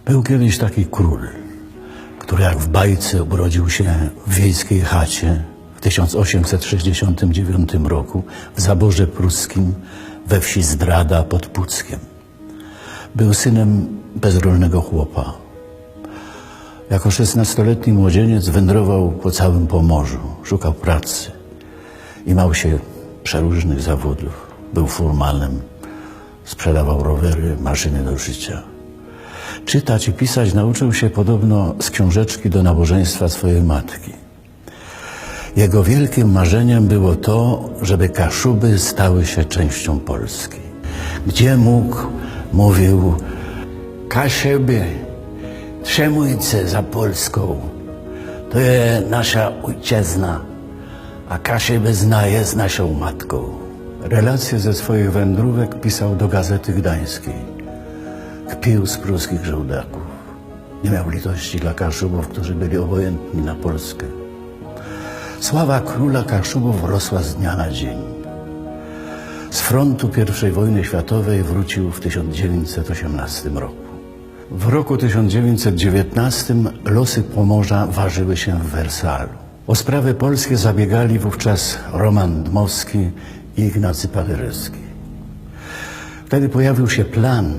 Był kiedyś taki król, który jak w bajce urodził się w wiejskiej chacie w 1869 roku w zaborze pruskim we wsi Zdrada pod Puckiem. Był synem bezrolnego chłopa. Jako 16-letni młodzieniec wędrował po całym Pomorzu, szukał pracy i mał się przeróżnych zawodów. Był furmanem, sprzedawał rowery, maszyny do szycia. Czytać i pisać nauczył się podobno z książeczki do nabożeństwa swojej matki. Jego wielkim marzeniem było to, żeby Kaszuby stały się częścią Polski. Gdzie mógł, mówił: Kaszuby, trzymujcie za Polską, to jest nasza ojczyzna, a Kaszuby jest naszą matką. Relacje ze swoich wędrówek pisał do Gazety Gdańskiej. Kpił z pruskich żołdaków. Nie miał litości dla Kaszubów, którzy byli obojętni na Polskę. Sława króla Kaszubów rosła z dnia na dzień. Z frontu I wojny światowej wrócił w 1918 roku. W roku 1919 losy Pomorza ważyły się w Wersalu. O sprawy polskie zabiegali wówczas Roman Dmowski i Ignacy Paderewski. Wtedy pojawił się plan,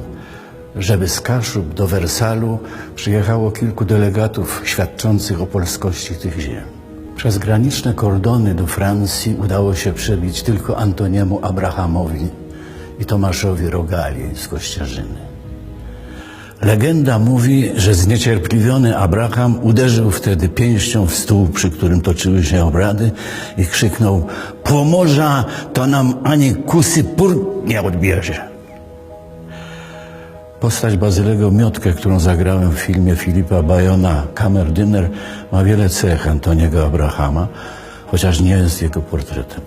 żeby z Kaszub do Wersalu przyjechało kilku delegatów świadczących o polskości tych ziem. Przez graniczne kordony do Francji udało się przebić tylko Antoniemu Abrahamowi i Tomaszowi Rogali z Kościerzyny. Legenda mówi, że zniecierpliwiony Abraham uderzył wtedy pięścią w stół, przy którym toczyły się obrady i krzyknął: Pomorza to nam ani kusy pur nie odbierze. Postać Bazylego Miotkę, którą zagrałem w filmie Filipa Bajona Kammerdyner, ma wiele cech Antoniego Abrahama, chociaż nie jest jego portretem.